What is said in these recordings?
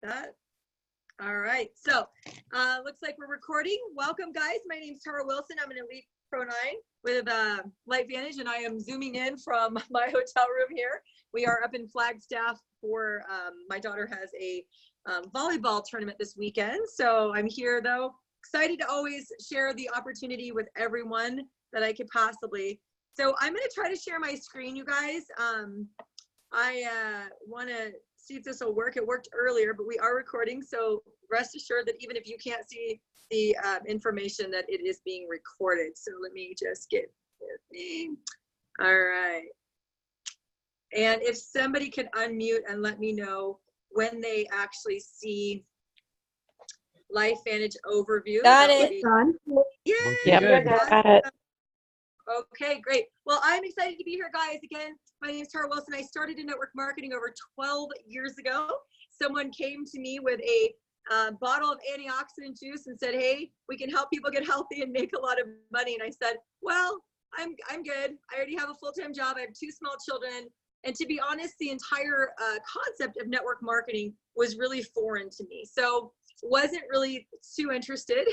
that. All right. So looks like we're recording. Welcome, guys. My name is Tara Wilson. I'm an Elite Pro 9 with Lifevantage, and I am zooming in from my hotel room here. We are up in Flagstaff for my daughter has a volleyball tournament this weekend. So I'm here, though, excited to always share the opportunity with everyone that I could possibly. So I'm going to try to share my screen, you guys. I want to see if this will work. It worked earlier, but we are recording, so rest assured that even if you can't see the information, that it is being recorded. So let me just get with me. All right. And if somebody could unmute and let me know when they actually see Lifevantage overview. Got it. Yay! Yep, got it. Okay, great. Well, I'm excited to be here, guys. Again, my name is Tara Wilson. I started in network marketing over 12 years ago. Someone came to me with a bottle of antioxidant juice and said, "Hey, we can help people get healthy and make a lot of money." And I said, "Well, I'm good. I already have a full-time job. I have 2 small children." And to be honest, the entire concept of network marketing was really foreign to me. So wasn't really too interested.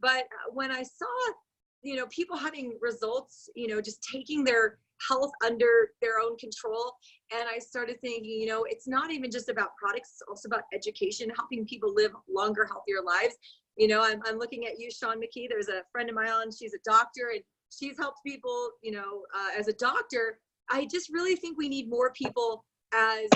But when I saw people having results, just taking their health under their own control. And I started thinking, it's not even just about products, it's also about education, helping people live longer, healthier lives. I'm looking at you, Sean McKee. There's a friend of mine, she's a doctor, and she's helped people, as a doctor. I just really think we need more people as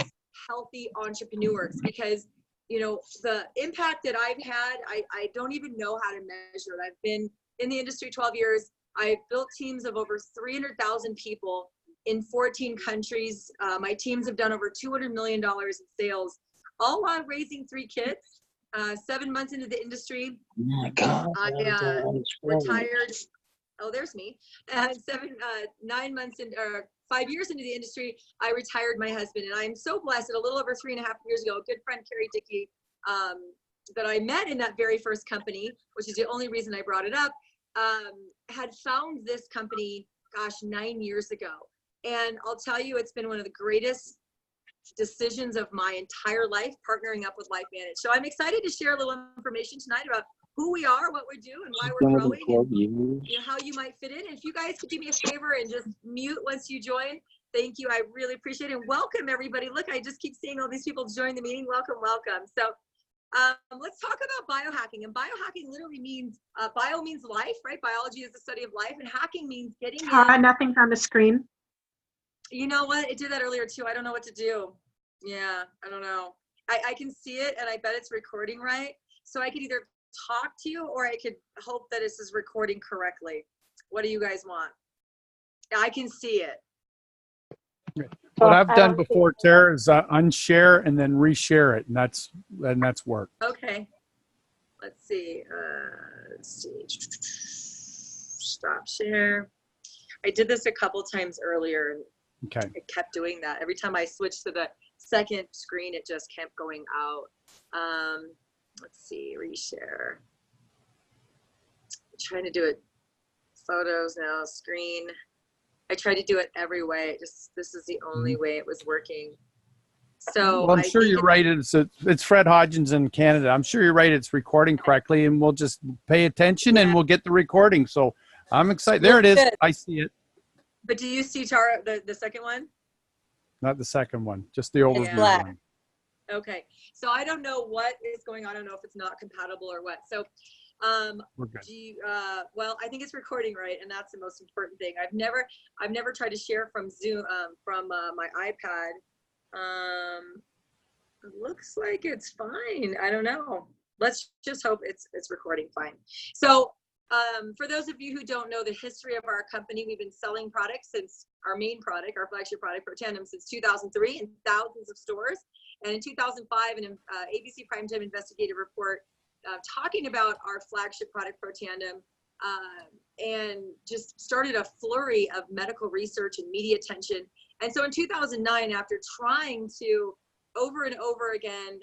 healthy entrepreneurs, because the impact that I've had, I don't even know how to measure it. I've been in the industry 12 years. I've built teams of over 300,000 people in 14 countries. My teams have done over $200 million in sales, all while raising 3 kids. 7 months into the industry, Oh my God, I retired. Oh, there's me. And 9 months in, or 5 years into the industry, I retired my husband. And I'm so blessed that a little over 3.5 years ago, a good friend, Carrie Dickey, that I met in that very first company, which is the only reason I brought it up, had found this company, 9 years ago. And I'll tell you, it's been one of the greatest decisions of my entire life, partnering up with Lifevantage. So I'm excited to share a little information tonight about who we are, what we do, and why we're growing, and how you might fit in. And if you guys could do me a favor and just mute once you join, thank you. I really appreciate it. And welcome, everybody. Look, I just keep seeing all these people join the meeting. Welcome, welcome. So let's talk about biohacking. And biohacking literally means, bio means life, right? Biology is the study of life, and hacking means getting in. Nothing's on the screen. You know what? It did that earlier too. I don't know what to do. Yeah, I don't know. I can see it, and I bet it's recording right. So I could either talk to you, or I could hope that this is recording correctly. What do you guys want? I can see it. What I've done before, Tara, is unshare and then reshare it, and that's work. Okay. Let's see. Stop share. I did this a couple times earlier, and Okay. it kept doing that. Every time I switched to the second screen, it just kept going out. Let's see, reshare. I'm trying to do it. Photos now, screen. I tried to do it every way. This is the only way it was working. So Well, I'm sure you're right. It's Fred Hodgins in Canada. I'm sure you're right. It's recording correctly, and we'll just pay attention and we'll get the recording. So I'm excited. There it is. I see it. But do you see, Tara, the second one? Not the second one, just the overview one. Okay. So I don't know what is going on. I don't know if it's not compatible or what. So We're good. well, I think it's recording right, and that's the most important thing. I've never tried to share from Zoom from my iPad. It looks like it's fine. I don't know. Let's just hope it's recording fine. So for those of you who don't know the history of our company, we've been selling products since our main product, our flagship product, Pro Tandem, since 2003 in thousands of stores. And in 2005, an ABC Primetime investigative report talking about our flagship product, Pro Tandem, and just started a flurry of medical research and media attention. And so in 2009, after trying to over and over again,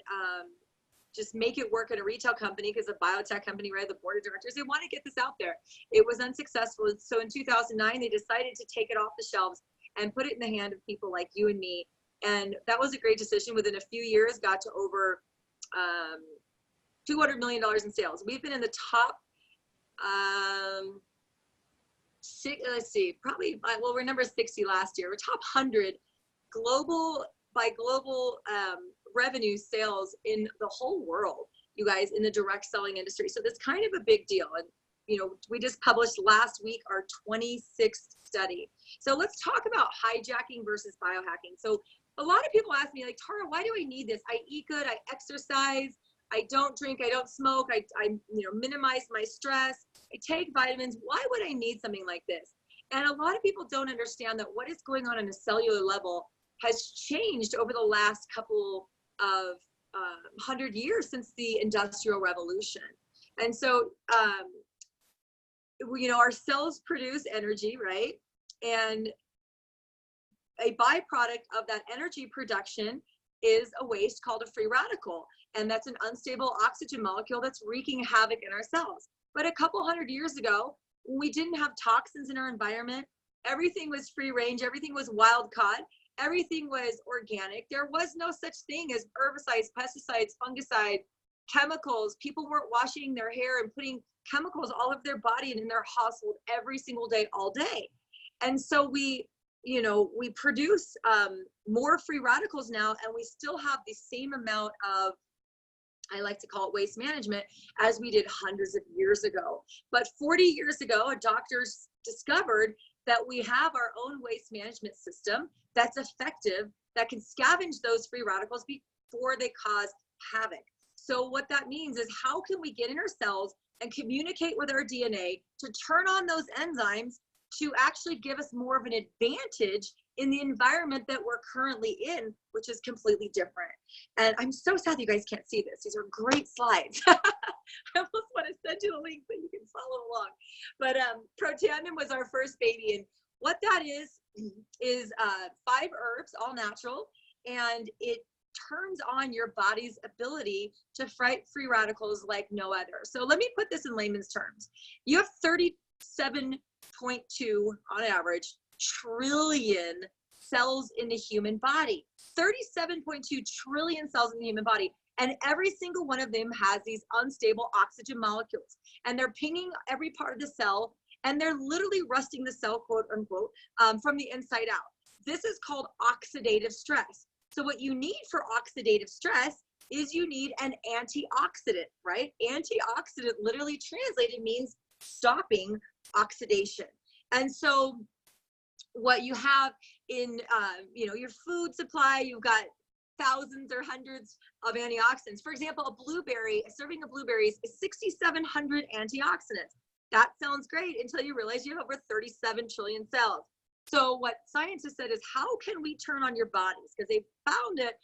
just make it work at a retail company, because a biotech company, right, the board of directors, they want to get this out there. It was unsuccessful. So in 2009, they decided to take it off the shelves and put it in the hand of people like you and me. And that was a great decision. Within a few years, got to over $200 million in sales. We've been in the top, let's see, probably, well, we're number 60 last year. We're top 100 by global revenue sales in the whole world, you guys, in the direct selling industry. So that's kind of a big deal. And, you know, we just published last week our 26th study. So let's talk about hijacking versus biohacking. So a lot of people ask me, like, Tara, why do I need this? I eat good, I exercise, I don't drink, I don't smoke, I minimize my stress, I take vitamins. Why would I need something like this? And a lot of people don't understand that what is going on a cellular level has changed over the last couple of 100 years since the Industrial Revolution. And so, you know, our cells produce energy, right? And a byproduct of that energy production is a waste called a free radical. And that's an unstable oxygen molecule that's wreaking havoc in our cells. But a couple 100 years ago, when we didn't have toxins in our environment, everything was free range, everything was wild caught, everything was organic. There was no such thing as herbicides, pesticides, fungicide, chemicals. People weren't washing their hair and putting chemicals all over their body and in their household every single day, all day. And so we produce more free radicals now, and we still have the same amount of, I like to call it waste management, as we did hundreds of years ago. But 40 years ago, doctors discovered that we have our own waste management system that's effective, that can scavenge those free radicals before they cause havoc. So what that means is, how can we get in our cells and communicate with our DNA to turn on those enzymes to actually give us more of an advantage in the environment that we're currently in, which is completely different. And I'm so sad you guys can't see this. These are great slides. I almost want to send you the link so you can follow along. But Protandim was our first baby. And what that is 5 herbs, all natural, and it turns on your body's ability to fight free radicals like no other. So let me put this in layman's terms. You have 37.2 on average trillion cells in the human body. 37.2 trillion cells in the human body, and every single one of them has these unstable oxygen molecules, and they're pinging every part of the cell, and they're literally rusting the cell, quote unquote, from the inside out. This is called oxidative stress. So what you need for oxidative stress is you need an antioxidant, right? Antioxidant literally translated means stopping oxidation. And so what you have in your food supply, you've got thousands or hundreds of antioxidants. For example, a serving of blueberries is 6,700 antioxidants. That sounds great until you realize you have over 37 trillion cells. So what scientists said is, how can we turn on your bodies? Because they found that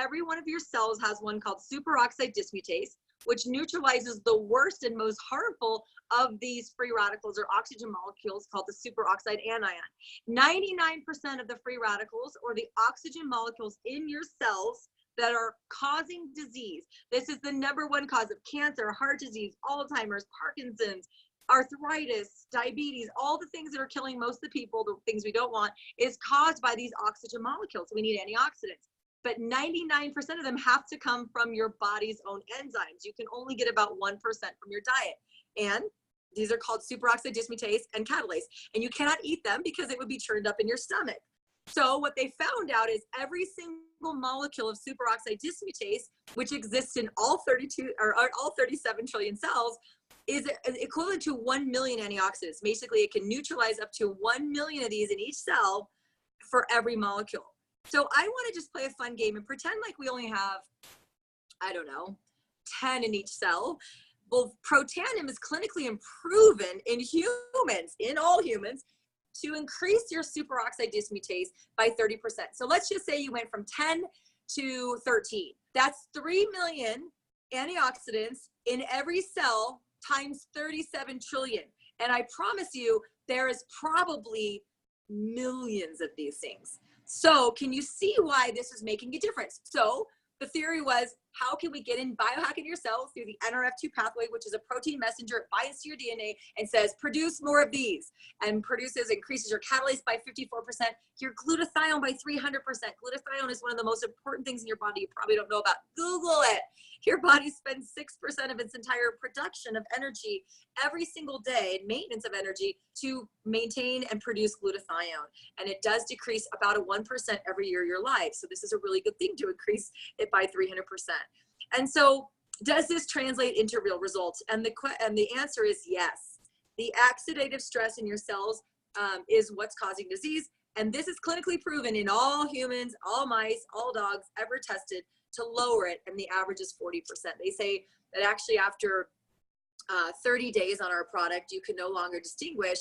every one of your cells has one called superoxide dismutase, which neutralizes the worst and most harmful of these free radicals or oxygen molecules, called the superoxide anion. 99% of the free radicals, or the oxygen molecules in your cells that are causing disease. This is the #1 cause of cancer, heart disease, Alzheimer's, Parkinson's, arthritis, diabetes, all the things that are killing most of the people, the things we don't want, is caused by these oxygen molecules. We need antioxidants. But 99% of them have to come from your body's own enzymes. You can only get about 1% from your diet. And these are called superoxide dismutase and catalase. And you cannot eat them because it would be churned up in your stomach. So what they found out is every single molecule of superoxide dismutase, which exists in all 37 trillion cells, is equivalent to 1 million antioxidants. Basically, it can neutralize up to 1 million of these in each cell for every molecule. So I want to just play a fun game and pretend like we only have, 10 in each cell. Well, Protandim is clinically proven in humans, in all humans, to increase your superoxide dismutase by 30%. So let's just say you went from 10 to 13. That's 3 million antioxidants in every cell times 37 trillion. And I promise you, there is probably millions of these things. So can you see why this is making a difference? So the theory was, how can we get in biohacking your cells through the NRF2 pathway, which is a protein messenger. It binds to your DNA and says, produce more of these, and increases your catalase by 54%, your glutathione by 300%. Glutathione is one of the most important things in your body you probably don't know about. Google it. Your body spends 6% of its entire production of energy every single day, maintenance of energy, to maintain and produce glutathione. And it does decrease about a 1% every year of your life. So this is a really good thing to increase it by 300%. And so does this translate into real results? And the answer is yes. The oxidative stress in your cells is what's causing disease. And this is clinically proven in all humans, all mice, all dogs ever tested to lower it. And the average is 40%. They say that actually after 30 days on our product, you can no longer distinguish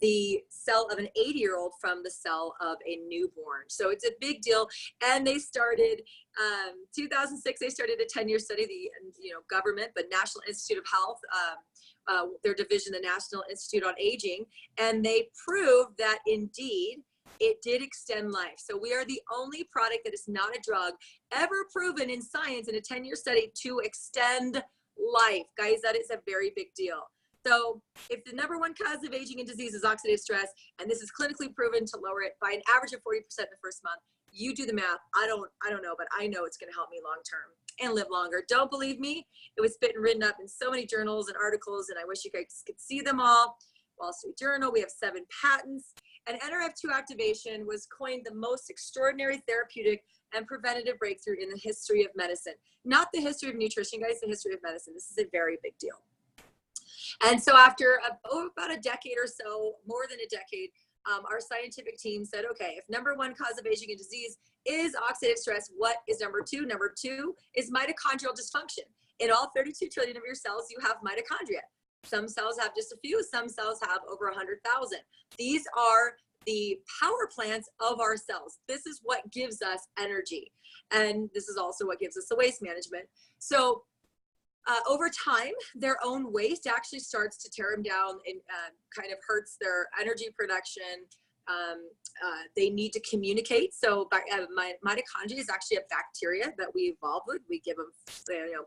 the cell of an 80-year-old from the cell of a newborn. So it's a big deal. And they started, 2006, they started a 10-year study, the government, but National Institute of Health, their division, the National Institute on Aging, and they proved that indeed it did extend life. So we are the only product that is not a drug ever proven in science in a 10-year study to extend life. Guys, that is a very big deal. So if the number one cause of aging and disease is oxidative stress, and this is clinically proven to lower it by an average of 40% in the first month, you do the math. I don't know, but I know it's going to help me long term and live longer. Don't believe me? It was written up in so many journals and articles, and I wish you guys could see them all. Wall Street Journal, we have 7 patents. And NRF2 activation was coined the most extraordinary therapeutic and preventative breakthrough in the history of medicine. Not the history of nutrition, guys, the history of medicine. This is a very big deal. And so after about a decade or so, more than a decade, our scientific team said, okay, if number one cause of aging and disease is oxidative stress, what is number two? Number two is mitochondrial dysfunction. In all 32 trillion of your cells, you have mitochondria. Some cells have just a few, some cells have over 100,000. These are the power plants of our cells. This is what gives us energy. And this is also what gives us the waste management. So over time, their own waste actually starts to tear them down and kind of hurts their energy production. They need to communicate. So mitochondria is actually a bacteria that we evolved with. We give them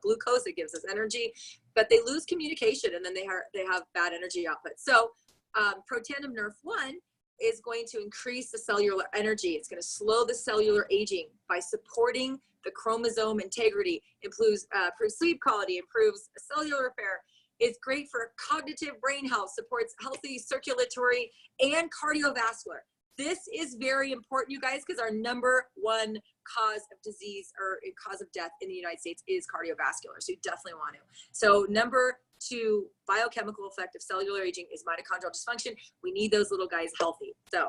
glucose, it gives us energy, but they lose communication and then they have bad energy output. So Protandim Nerf 1 is going to increase the cellular energy. It's going to slow the cellular aging by supporting the chromosome integrity, improves sleep quality, improves cellular repair. It's great for cognitive brain health, supports healthy circulatory and cardiovascular. This is very important, you guys, because our number one cause of disease or cause of death in the United States is cardiovascular. So you definitely want to. So number two biochemical effect of cellular aging is mitochondrial dysfunction. We need those little guys healthy. So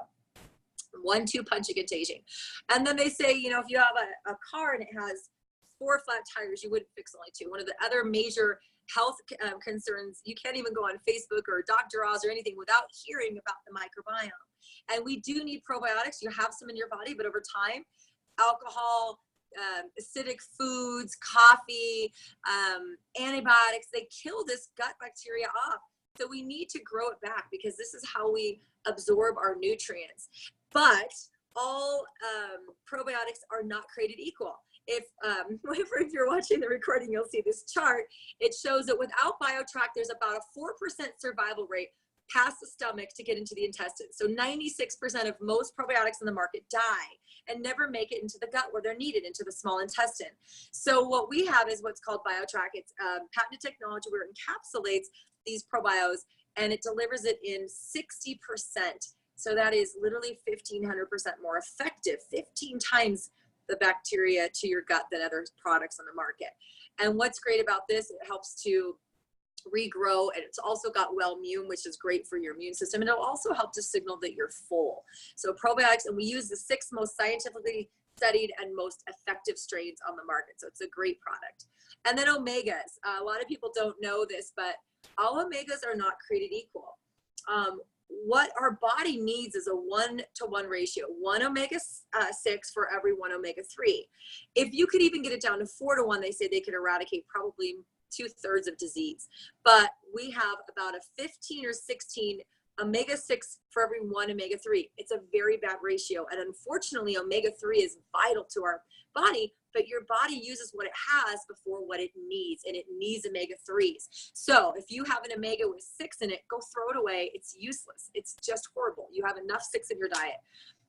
1-2 punch against aging. And then they say, if you have a car and it has 4 flat tires, you wouldn't fix only 2. One of the other major health concerns, you can't even go on Facebook or Dr. Oz or anything without hearing about the microbiome. And we do need probiotics. You have some in your body, but over time, alcohol, acidic foods, coffee, antibiotics, they kill this gut bacteria off. So we need to grow it back because this is how we absorb our nutrients. But all probiotics are not created equal. If you're watching the recording, you'll see this chart. It shows that without BioTrack, there's about a 4% survival rate past the stomach to get into the intestines. So 96% of most probiotics in the market die and never make it into the gut where they're needed, into the small intestine. So what we have is what's called BioTrack. It's patented technology where it encapsulates these probios and it delivers it in 60%. So that is literally 1,500% more effective, 15 times the bacteria to your gut than other products on the market. And what's great about this, it helps to regrow, and it's also got Wellmune, which is great for your immune system, and it'll also help to signal that you're full. So probiotics, and we use the 6 most scientifically studied and most effective strains on the market. So it's a great product. And then omegas. A lot of people don't know this, but all omegas are not created equal. What our body needs is a 1-to-1 ratio, 1 omega-6 for every 1 omega-3. If you could even get it down to 4-to-1, they say they could eradicate probably 2/3 of disease. But we have about a 15 or 16 omega-6 for every 1 omega-3. It's a very bad ratio. And unfortunately, omega-3 is vital to our body, but your body uses what it has before what it needs, and it needs omega-3s. So if you have an omega with 6 in it, go throw it away. It's useless. It's just horrible. You have enough 6 in your diet.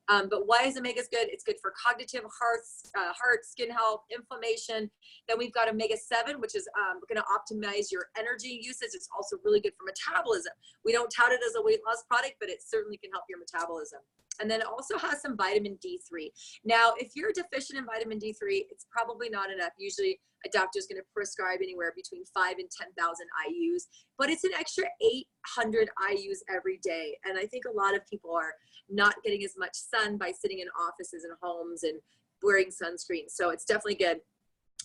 But why is omegas good? It's good for cognitive, heart, skin health, inflammation. Then we've got omega-7, which is going to optimize your energy usage. It's also really good for metabolism. We don't tout it as a weight loss product, but it certainly can help your metabolism. And then it also has some vitamin D3. Now, if you're deficient in vitamin D3, it's probably not enough. Usually a doctor is going to prescribe anywhere between 5 and 10,000 IUs, but it's an extra 800 IUs every day. And I think a lot of people are not getting as much sun by sitting in offices and homes and wearing sunscreen. So it's definitely good.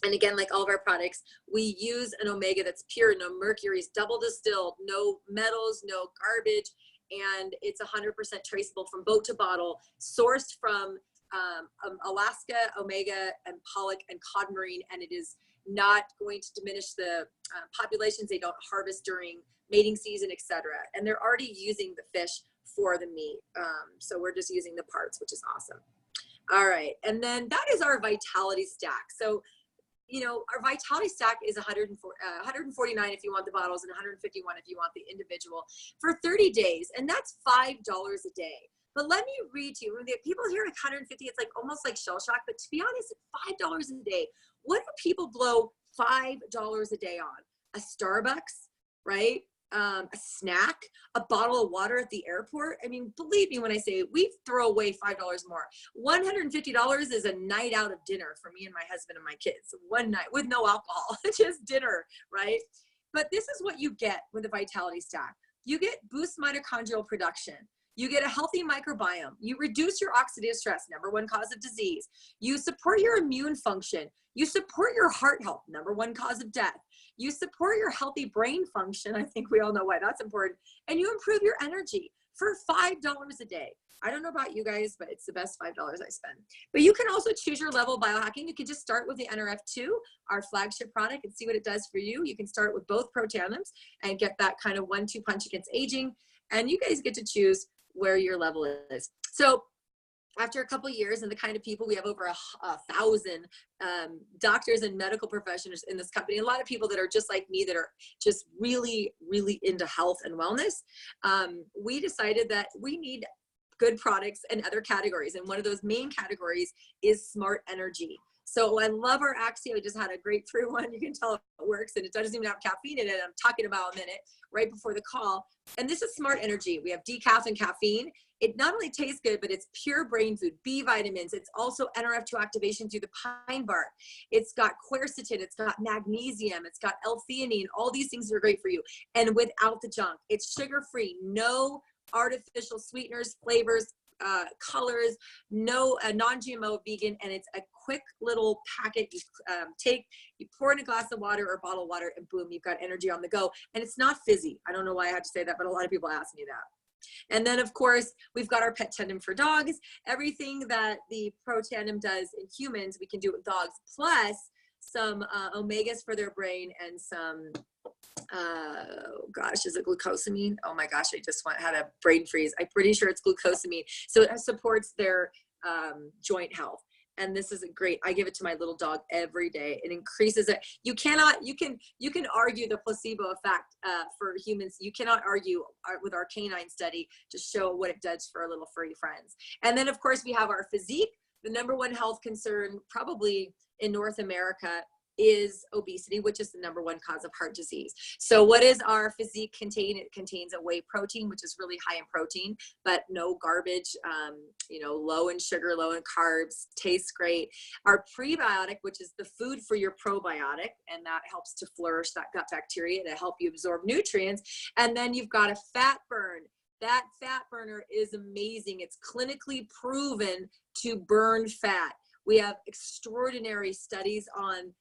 And again, like all of our products, we use an omega that's pure, no mercuries, double distilled, no metals, no garbage. And it's 100% traceable from boat to bottle, sourced from Alaska, omega, and pollock and cod marine. And it is not going to diminish the populations. They don't harvest during mating season, etc. And they're already using the fish for the meat. So we're just using the parts, which is awesome. All right. And then that is our Vitality Stack. So, you know, our Vitality Stack is 149 if you want the bottles and 151 if you want the individual for 30 days. And that's $5 a day. But let me read to you, when people hear like 150, it's like almost like shell shock. But to be honest, $5 a day. What do people blow $5 a day on? A Starbucks, right? A snack, a bottle of water at the airport. I mean, believe me when I say we throw away $5 more. $150 is a night out of dinner for me and my husband and my kids. One night with no alcohol, just dinner, right? But this is what you get with the Vitality Stack. You get boost mitochondrial production. You get a healthy microbiome. You reduce your oxidative stress, #1 cause of disease. You support your immune function. You support your heart health, #1 cause of death. You support your healthy brain function. I think we all know why that's important. And you improve your energy for $5 a day. I don't know about you guys, but it's the best $5 I spend. But you can also choose your level of biohacking. You can just start with the NRF2, our flagship product, and see what it does for you. You can start with both Protanums and get that kind of 1-2 punch against aging. And you guys get to choose where your level is. So after a couple of years and the kind of people, we have over 1,000 doctors and medical professionals in this company, a lot of people that are just like me that are just really, really into health and wellness. We decided that we need good products in other categories. And one of those main categories is smart energy. So I love our Axio. I just had a grapefruit one. You can tell it works, and it doesn't even have caffeine in it. I'm talking about a minute right before the call. And this is smart energy. We have decaf and caffeine. It not only tastes good, but it's pure brain food, B vitamins. It's also NRF2 activation through the pine bark. It's got quercetin. It's got magnesium. It's got L-theanine. All these things are great for you. And without the junk. It's sugar-free. No artificial sweeteners, flavors, colors, no non-GMO, vegan, and it's a quick little packet you you pour in a glass of water or bottle of water, and boom, you've got energy on the go. And it's not fizzy. I don't know why I had to say that, but a lot of people ask me that. And then of course, we've got our pet tandem for dogs. Everything that the Pro Tandem does in humans, we can do it with dogs, plus some omegas for their brain and some gosh, is it glucosamine? Oh my gosh, I just had a brain freeze. I'm pretty sure it's glucosamine. So it supports their joint health. And this is great. I give it to my little dog every day. It increases it. You can argue the placebo effect for humans. You cannot argue with our canine study to show what it does for our little furry friends. And then of course we have our physique. The #1 health concern probably in North America is obesity, which is the #1 cause of heart disease. So what does our physique contain? It contains a whey protein, which is really high in protein, but no garbage, you know, low in sugar, low in carbs, tastes great. Our prebiotic, which is the food for your probiotic, and that helps to flourish that gut bacteria to help you absorb nutrients. And then you've got a fat burn. That fat burner is amazing. It's clinically proven to burn fat. We have extraordinary studies on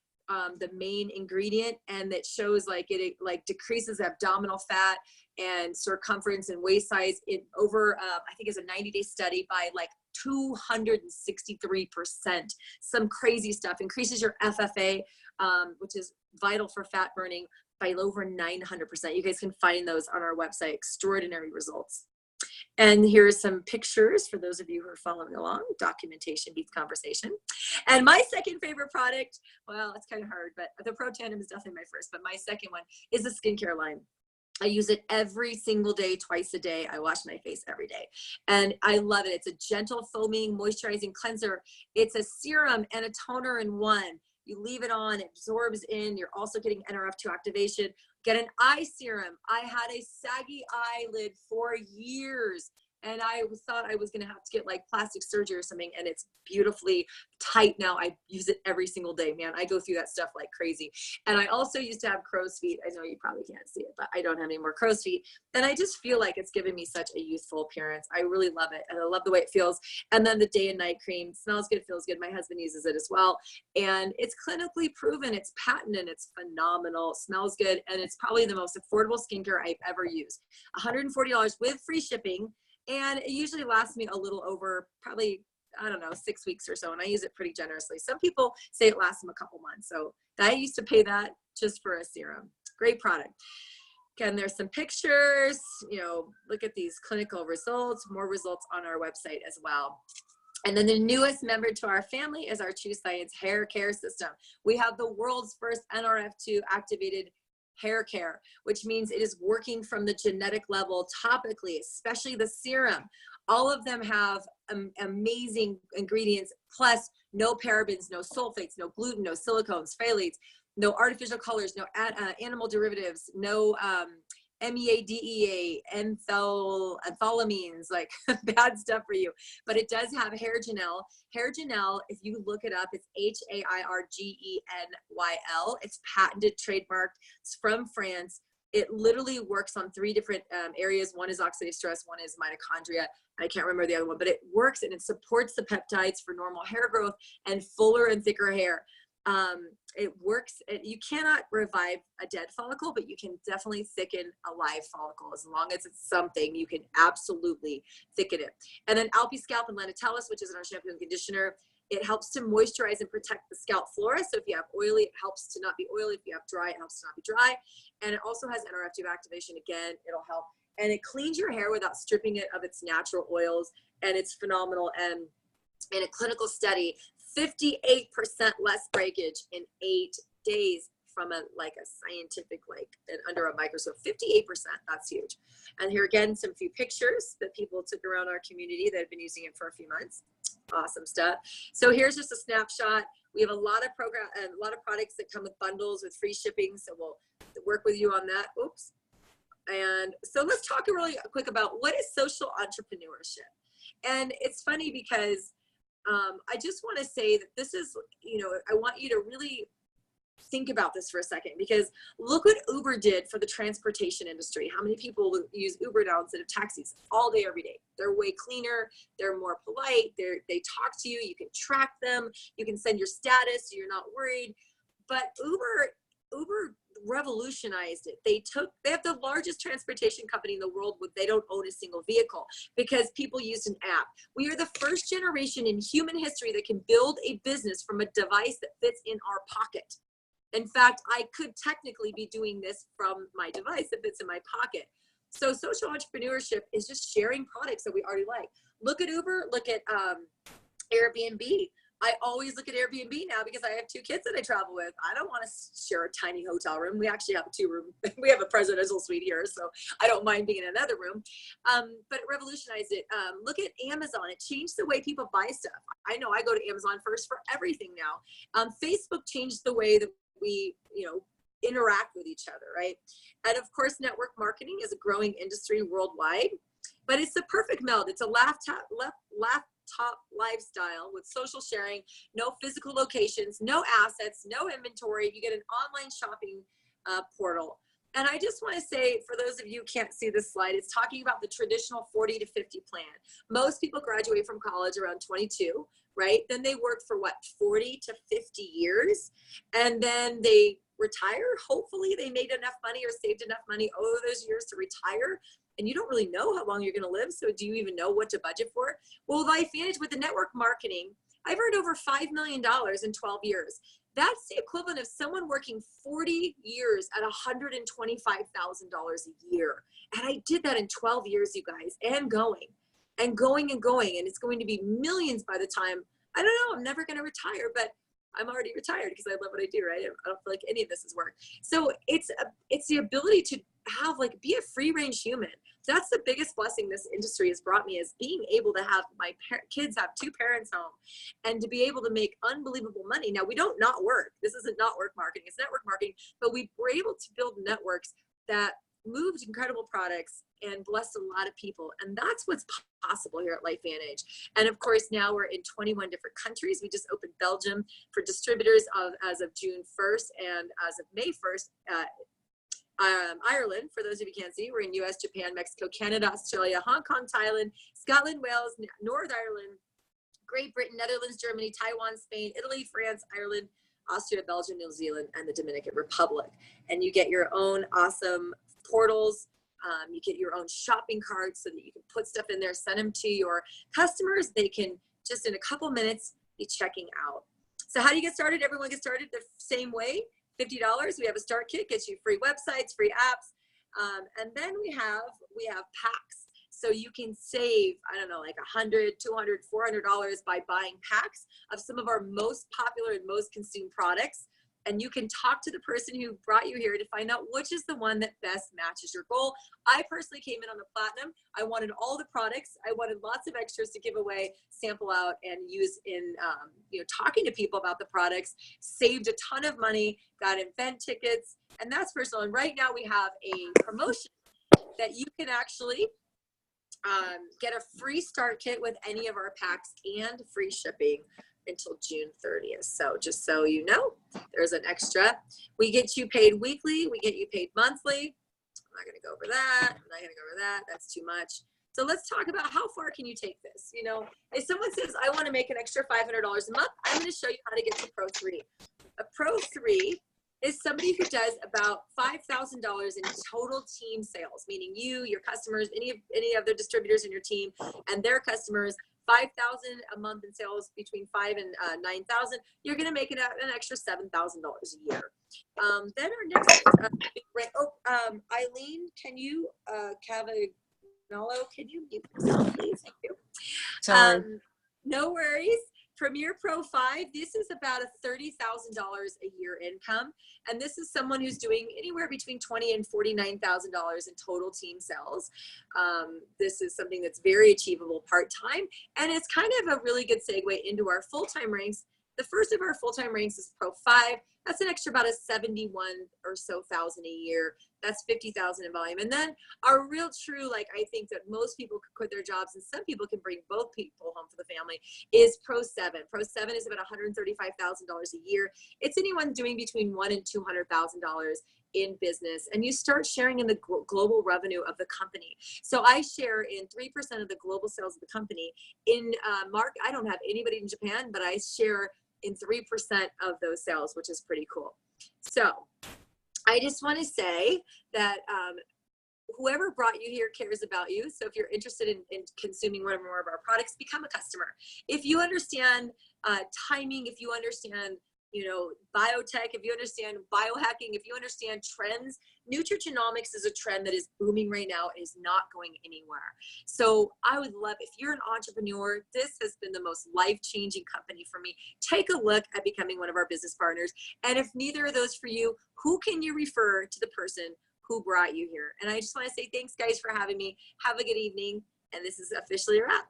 the main ingredient, and that shows like it like decreases abdominal fat and circumference and waist size in over I think it's a 90-day study by like 263%. Some crazy stuff. Increases your FFA, which is vital for fat burning, by over 900%. You guys can find those on our website. Extraordinary results. And here are some pictures for those of you who are following along. Documentation beats conversation. And my second favorite product, well, it's kind of hard, but the Pro Tandem is definitely my first, but my second one is the skincare line. I use it every single day, twice a day. I wash my face every day. And I love it. It's a gentle foaming, moisturizing cleanser. It's a serum and a toner in one. You leave it on, it absorbs in. You're also getting NRF2 activation. Get an eye serum. I had a saggy eyelid for years, and I thought I was gonna have to get like plastic surgery or something, and it's beautifully tight now. I use it every single day, man. I go through that stuff like crazy. And I also used to have crow's feet. I know you probably can't see it, but I don't have any more crow's feet. And I just feel like it's given me such a youthful appearance. I really love it, and I love the way it feels. And then the day and night cream smells good, feels good. My husband uses it as well. And it's clinically proven, it's patented, it's phenomenal, it smells good, and it's probably the most affordable skincare I've ever used. $140 with free shipping, and it usually lasts me a little over probably, I don't know, 6 weeks or so, and I use it pretty generously. Some people say it lasts them a couple months, so I used to pay that just for a serum. Great product. Again, there's some pictures, you know, look at these clinical results, more results on our website as well. And then the newest member to our family is our True Science hair care system. We have the world's first NRF2 activated hair care, which means it is working from the genetic level topically, especially the serum. All of them have amazing ingredients, plus no parabens, no sulfates, no gluten, no silicones, phthalates, no artificial colors, no animal derivatives, no MEADEA, enthylamines, like bad stuff for you. But it does have hair Janelle. Hair Janelle, if you look it up, it's HAIRGENYL. It's patented, trademarked. It's from France. It literally works on 3 different areas. One is oxidative stress, one is mitochondria. I can't remember the other one, but it works and it supports the peptides for normal hair growth and fuller and thicker hair. It works. You cannot revive a dead follicle, but you can definitely thicken a live follicle. As long as it's something, you can absolutely thicken it. And then Alpi Scalp and Lenatellus, which is in our shampoo and conditioner, it helps to moisturize and protect the scalp flora. So if you have oily, it helps to not be oily. If you have dry, it helps to not be dry. And it also has NRF2 activation. Again, it'll help. And it cleans your hair without stripping it of its natural oils. And it's phenomenal. And in a clinical study, 58% less breakage in 8 days from a scientific, and under a microscope. 58%, that's huge. And here again, some few pictures that people took around our community that have been using it for a few months. Awesome stuff. So here's just a snapshot. We have a lot of products that come with bundles with free shipping. So we'll work with you on that. Oops. And so let's talk really quick about what is social entrepreneurship. And it's funny because I just want to say that this is, I want you to really think about this for a second, because look what Uber did for the transportation industry. How many people use Uber now instead of taxis all day, every day? They're way cleaner. They're more polite. They talk to you. You can track them. You can send your status so you're not worried. But Uber revolutionized it. They have the largest transportation company in the world they don't own a single vehicle because people used an app. We are the first generation in human history that can build a business from a device that fits in our pocket. In fact, I could technically be doing this from my device that fits in my pocket. So social entrepreneurship is just sharing products that we already like. Look at Uber, look at Airbnb. I always look at Airbnb now because I have 2 kids that I travel with. I don't want to share a tiny hotel room. We actually have a 2-room. We have a presidential suite here, so I don't mind being in another room. But it revolutionized it. Look at Amazon. It changed the way people buy stuff. I know I go to Amazon first for everything now. Facebook changed the way that we, interact with each other, right? And of course, network marketing is a growing industry worldwide, but it's the perfect meld. It's a laptop lifestyle with social sharing, no physical locations, no assets, no inventory. You get an online shopping portal. And I just want to say, for those of you who can't see this slide, it's talking about the traditional 40 to 50 plan. Most people graduate from college around 22, right? Then they work for 40 to 50 years, and then they retire. Hopefully they made enough money or saved enough money over those years to retire. And you don't really know how long you're going to live. So do you even know what to budget for? Well, Lifevantage with the network marketing, I've earned over $5 million in 12 years. That's the equivalent of someone working 40 years at $125,000 a year. And I did that in 12 years, you guys, and going and going and going. And it's going to be millions by the time, I don't know, I'm never going to retire, but I'm already retired because I love what I do, right? I don't feel like any of this is work. So it's the ability to have, like, be a free range human. That's the biggest blessing this industry has brought me, is being able to have my kids have 2 parents home and to be able to make unbelievable money. Now, we don't not work. This isn't not work marketing. It's network marketing, but we were able to build networks that moved incredible products and blessed a lot of people. And that's what's possible here at Lifevantage. And of course, now we're in 21 different countries. We just opened Belgium for distributors as of June 1st, and as of May 1st, Ireland, for those of you who can't see. We're in US, Japan, Mexico, Canada, Australia, Hong Kong, Thailand, Scotland, Wales, North Ireland, Great Britain, Netherlands, Germany, Taiwan, Spain, Italy, France, Ireland, Austria, Belgium, New Zealand, and the Dominican Republic. And you get your own awesome portals. You get your own shopping carts so that you can put stuff in there, send them to your customers. They can just in a couple minutes be checking out. So how do you get started? Everyone gets started the same way. $50. We have a start kit, gets you free websites, free apps. And then we have packs. So you can save, I don't know, like $100, $200, $400 by buying packs of some of our most popular and most consumed products. And you can talk to the person who brought you here to find out which is the one that best matches your goal. I personally came in on the platinum. I wanted all the products. I wanted lots of extras to give away, sample out, and use in talking to people about the products. Saved a ton of money, got event tickets, and that's personal. And right now we have a promotion that you can actually get a free start kit with any of our packs and free shipping until June 30th. So just so you know, there's an extra. We get you paid weekly. We get you paid monthly. I'm not going to go over that. I'm not going to go over that. That's too much. So let's talk about how far can you take this? You know, if someone says, I want to make an extra $500 a month, I'm going to show you how to get to Pro 3. A Pro 3 is somebody who does about $5,000 in total team sales, meaning you, your customers, any of the distributors in your team and their customers, 5,000 a month in sales, between 5 and 9,000. You're going to make it an extra $7,000 a year. Then our next, Eileen, can you, Cavagnolo, can you mute yourself, please? Thank you. Sorry. No worries. Premier Pro 5, this is about a $30,000 a year income. And this is someone who's doing anywhere between $20,000 and $49,000 in total team sales. This is something that's very achievable part-time. And it's kind of a really good segue into our full-time ranks. The first of our full-time ranks is Pro 5. That's an extra about a 71 or so thousand a year. That's 50,000 in volume. And then our real true, like, I think that most people could quit their jobs and some people can bring both people home for the family, is Pro 7. Pro 7 is about $135,000 a year. It's anyone doing between $100,000 and $200,000 in business, and you start sharing in the global revenue of the company. So I share in 3% of the global sales of the company. In I don't have anybody in Japan, but I share in 3% of those sales, which is pretty cool. So I just want to say that whoever brought you here cares about you. So if you're interested in consuming one or more of our products, become a customer. If you understand timing, if you understand biotech, if you understand biohacking, if you understand trends, nutrigenomics is a trend that is booming right now and is not going anywhere. So I would love, if you're an entrepreneur, this has been the most life-changing company for me. Take a look at becoming one of our business partners. And if neither of those for you, who can you refer to the person who brought you here? And I just want to say thanks, guys, for having me. Have a good evening. And this is officially a wrap.